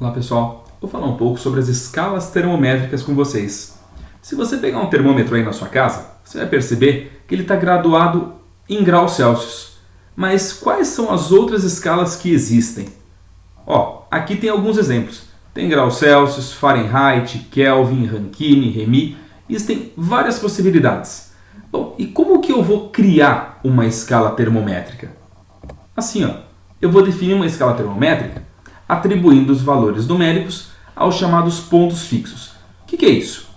Olá pessoal, vou falar um pouco sobre as escalas termométricas com vocês. Se você pegar um termômetro aí na sua casa, você vai perceber que ele está graduado em graus Celsius. Mas quais são as outras escalas que existem? Aqui tem alguns exemplos. Tem graus Celsius, Fahrenheit, Kelvin, Rankine, Remy. Existem várias possibilidades. Bom, e como que eu vou criar uma escala termométrica? Assim, eu vou definir uma escala termométrica atribuindo os valores numéricos aos chamados pontos fixos. O que é isso?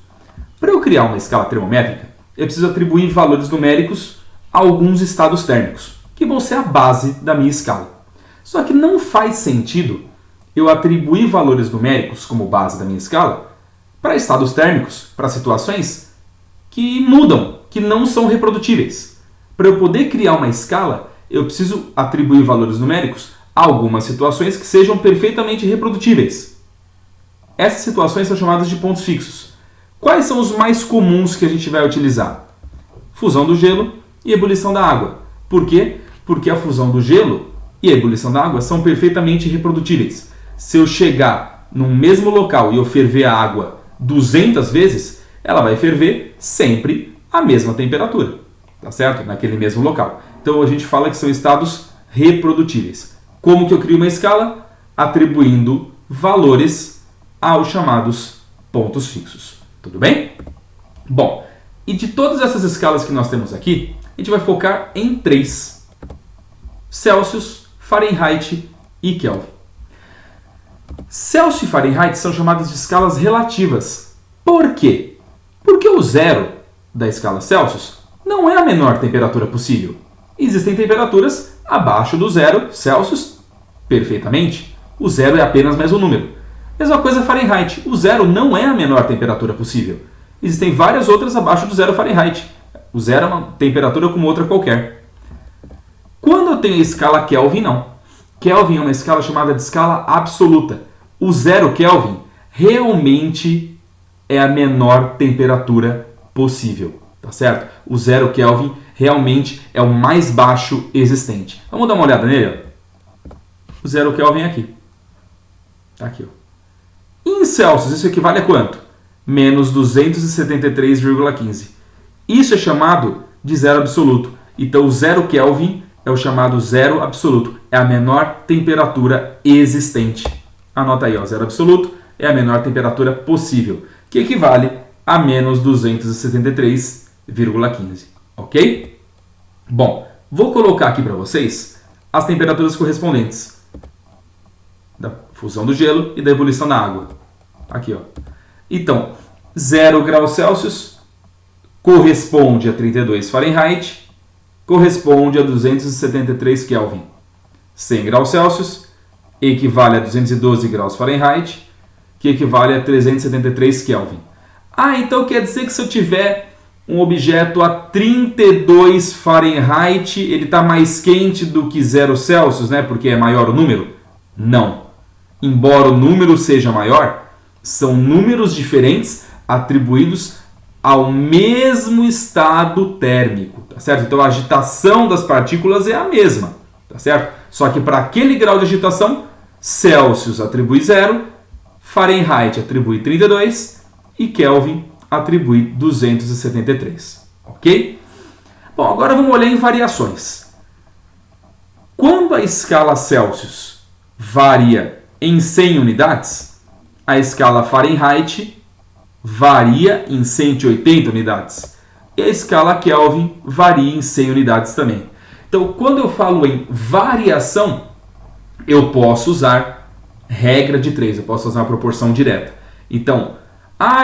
Para eu criar uma escala termométrica, eu preciso atribuir valores numéricos a alguns estados térmicos, que vão ser a base da minha escala. Só que não faz sentido eu atribuir valores numéricos como base da minha escala para estados térmicos, para situações que mudam, que não são reprodutíveis. Para eu poder criar uma escala, eu preciso atribuir valores numéricos a algumas situações que sejam perfeitamente reprodutíveis. Essas situações são chamadas de pontos fixos. Quais são os mais comuns que a gente vai utilizar? Fusão do gelo e ebulição da água. Por quê? Porque a fusão do gelo e a ebulição da água são perfeitamente reprodutíveis. Se eu chegar num mesmo local e eu ferver a água 200 vezes, ela vai ferver sempre a mesma temperatura, tá certo? Naquele mesmo local. Então a gente fala que são estados reprodutíveis. Como que eu crio uma escala? Atribuindo valores aos chamados pontos fixos. Tudo bem? Bom, e de todas essas escalas que nós temos aqui, a gente vai focar em 3. Celsius, Fahrenheit e Kelvin. Celsius e Fahrenheit são chamadas de escalas relativas. Por quê? Porque o zero da escala Celsius não é a menor temperatura possível. Existem temperaturas abaixo do zero Celsius perfeitamente. O zero é apenas mais um número. Mesma coisa Fahrenheit. O zero não é a menor temperatura possível. Existem várias outras abaixo do zero Fahrenheit. O zero é uma temperatura como outra qualquer. Quando eu tenho a escala Kelvin, não. Kelvin é uma escala chamada de escala absoluta. O zero Kelvin realmente é a menor temperatura possível. Tá certo? O zero Kelvin realmente é o mais baixo existente. Vamos dar uma olhada nele? O zero Kelvin é aqui. Tá aqui. Em Celsius, isso equivale a quanto? Menos 273,15. Isso é chamado de zero absoluto. Então, o zero Kelvin é o chamado zero absoluto. É a menor temperatura existente. Anota aí, zero absoluto é a menor temperatura possível, que equivale a menos 273,15. Ok? Bom, vou colocar aqui para vocês as temperaturas correspondentes da fusão do gelo e da ebulição da água. Aqui, Então, 0 graus Celsius corresponde a 32 Fahrenheit, corresponde a 273 Kelvin. 100 graus Celsius equivale a 212 graus Fahrenheit, que equivale a 373 Kelvin. Então quer dizer que se eu tiver um objeto a 32 Fahrenheit, ele está mais quente do que 0 Celsius, né? Porque é maior o número? Não. Embora o número seja maior, são números diferentes atribuídos ao mesmo estado térmico, tá certo? Então a agitação das partículas é a mesma, tá certo? Só que para aquele grau de agitação, Celsius atribui 0, Fahrenheit atribui 32 e Kelvin atribui 273, ok? Bom, agora vamos olhar em variações. Quando a escala Celsius varia em 100 unidades, a escala Fahrenheit varia em 180 unidades. E a escala Kelvin varia em 100 unidades também. Então, quando eu falo em variação, eu posso usar regra de 3, eu posso usar uma proporção direta. Então,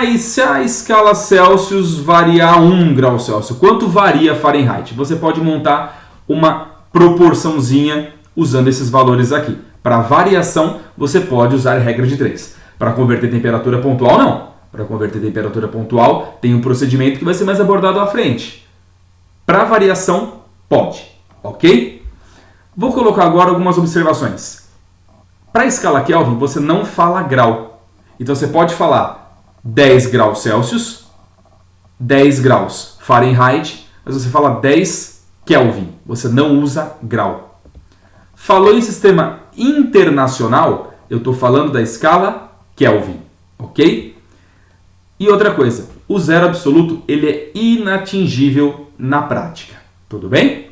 e se a escala Celsius variar 1 grau Celsius, quanto varia Fahrenheit? Você pode montar uma proporçãozinha usando esses valores aqui. Para variação, você pode usar regra de 3. Para converter temperatura pontual, não. Para converter temperatura pontual, tem um procedimento que vai ser mais abordado à frente. Para variação, pode. Ok? Vou colocar agora algumas observações. Para a escala Kelvin, você não fala grau. Então, você pode falar 10 graus Celsius, 10 graus Fahrenheit, mas você fala 10 Kelvin. Você não usa grau. Falou em sistema internacional, eu estou falando da escala Kelvin, ok? E outra coisa, o zero absoluto ele é inatingível na prática, tudo bem?